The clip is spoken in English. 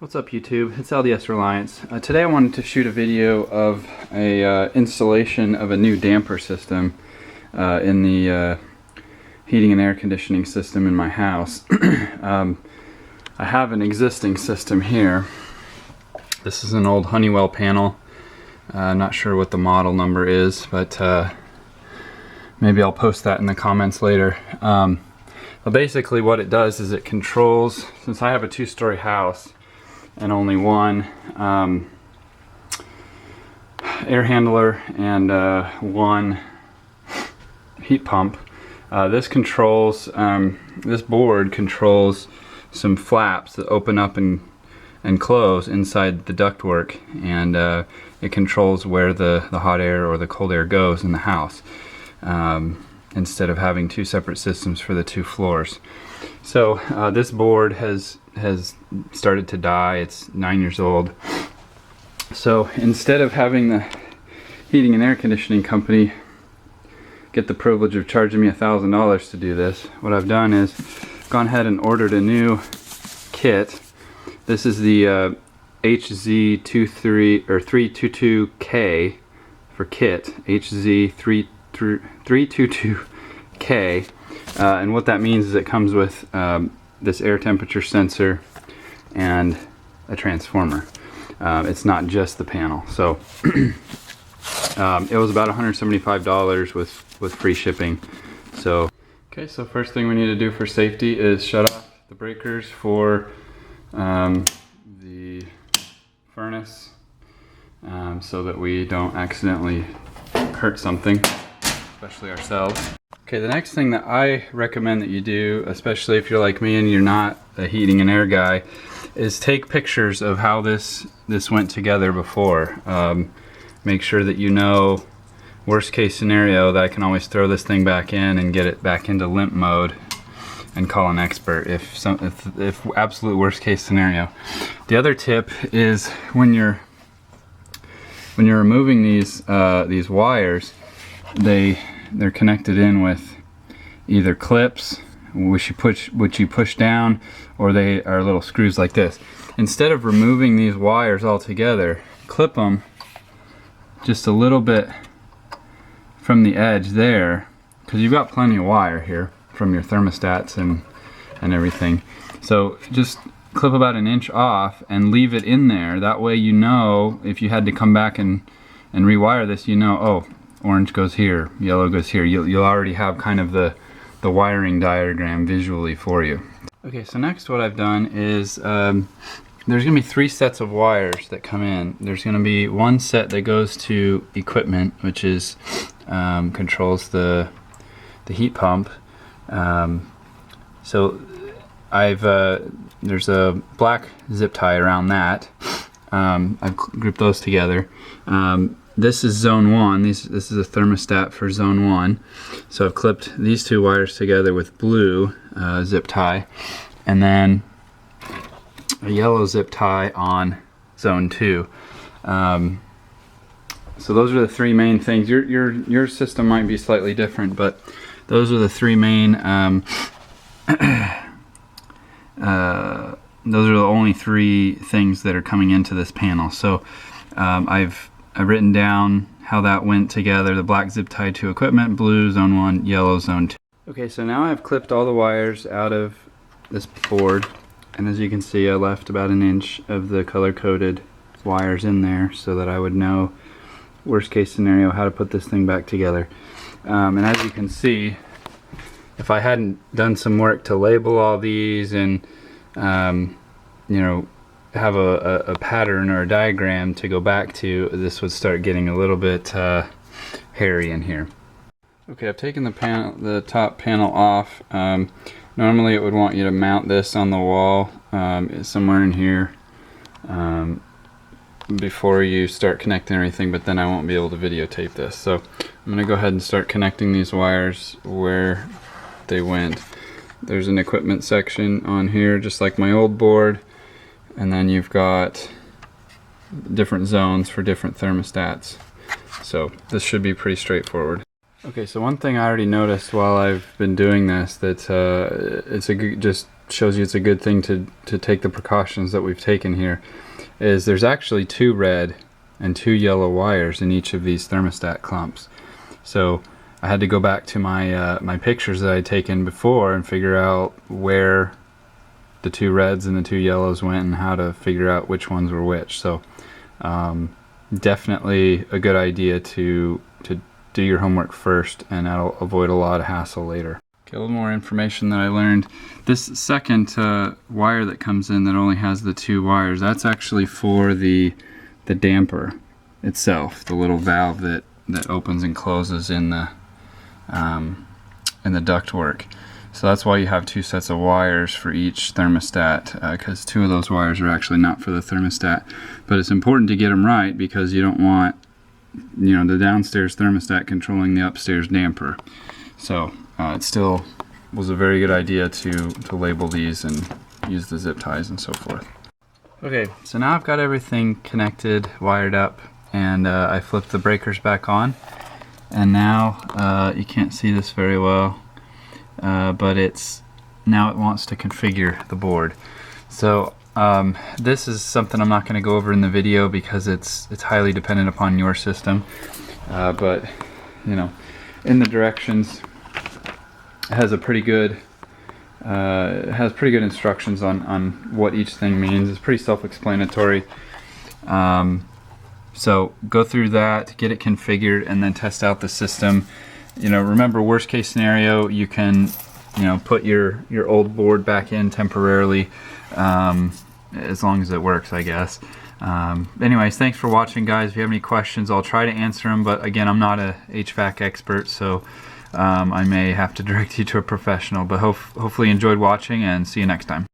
What's up YouTube? It's LDS Reliance. Today I wanted to shoot a video of a installation of a new damper system in the heating and air conditioning system in my house. I have an existing system here. This is an old Honeywell panel. I'm not sure what the model number is, but maybe I'll post that in the comments later. But basically what it does is it controls, since I have a two-story house and only one air handler and one heat pump, this board controls some flaps that open up and close inside the ductwork, and it controls where the hot air or the cold air goes in the house, instead of having two separate systems for the two floors. So this board has started to die. It's 9 years old. So instead of having the heating and air conditioning company get the privilege of charging me $1,000 to do this, what I've done is gone ahead and ordered a new kit. This is the HZ322K for kit, HZ322K, and what that means is it comes with this air temperature sensor and a transformer. It's not just the panel. So it was about $175 with free shipping. So okay, so first thing we need to do for safety is shut off the breakers for the furnace, so that we don't accidentally hurt something, especially ourselves. Okay, the next thing that I recommend that you do, especially if you're like me and you're not a heating and air guy, is take pictures of how this went together before. Make sure that you know, worst case scenario, that I can always throw this thing back in and get it back into limp mode and call an expert if absolute worst case scenario. The other tip is when you're removing these wires, they're connected in with either clips which you push down, or they are little screws like this. Instead of removing these wires altogether, clip them just a little bit from the edge there, because you've got plenty of wire here from your thermostats and everything. So just clip about an inch off and leave it in there. That way, you know, if you had to come back and rewire this, you know, oh, orange goes here, yellow goes here. You'll already have kind of the wiring diagram visually for you. Okay, so next what I've done is there's gonna be 3 sets of wires that come in. There's gonna be one set that goes to equipment, which is controls the heat pump. So there's a black zip tie around that. I've grouped those together. This is zone 1. This is a thermostat for zone 1. So I've clipped these 2 wires together with blue zip tie, and then a yellow zip tie on zone 2. So those are the 3 main things. Your system might be slightly different, but those are the 3 main. Those are the only 3 things that are coming into this panel. So I've written down how that went together. The black zip tie to equipment, blue zone 1, yellow zone 2. Okay, so now I've clipped all the wires out of this board, and as you can see, I left about an inch of the color-coded wires in there so that I would know, worst case scenario, how to put this thing back together. And as you can see, if I hadn't done some work to label all these and you know, have a pattern or a diagram to go back to, this would start getting a little bit hairy in here. Okay, I've taken the top panel off. Normally it would want you to mount this on the wall somewhere in here before you start connecting everything, but then I won't be able to videotape this. So I'm going to go ahead and start connecting these wires where they went. There's an equipment section on here, just like my old board, and then you've got different zones for different thermostats. So this should be pretty straightforward. Okay, so one thing I already noticed while I've been doing this, that just shows you it's a good thing to take the precautions that we've taken here, is there's actually 2 red and 2 yellow wires in each of these thermostat clumps. So I had to go back to my my pictures that I had taken before and figure out where the 2 reds and the 2 yellows went and how to figure out which ones were which. So definitely a good idea to do your homework first, and that'll avoid a lot of hassle later. Okay, a little more information that I learned. This second wire that comes in that only has the 2 wires, that's actually for the damper itself, the little valve that opens and closes in the ductwork. So that's why you have 2 sets of wires for each thermostat, because 2 of those wires are actually not for the thermostat. But it's important to get them right, because you don't want, you know, the downstairs thermostat controlling the upstairs damper. So it still was a very good idea to label these and use the zip ties and so forth. Okay, so now I've got everything connected, wired up, and I flipped the breakers back on. And now you can't see this very well, but now it wants to configure the board. So this is something I'm not going to go over in the video because it's highly dependent upon your system. But you know, in the directions, it has a pretty good instructions on what each thing means. It's pretty self-explanatory. So go through that, get it configured, and then test out the system. You know, remember, worst case scenario, you can, you know, put your old board back in temporarily, as long as it works, I guess. Anyways, thanks for watching, guys. If you have any questions, I'll try to answer them, but again, I'm not a HVAC expert, so I may have to direct you to a professional. But hopefully you enjoyed watching, and see you next time.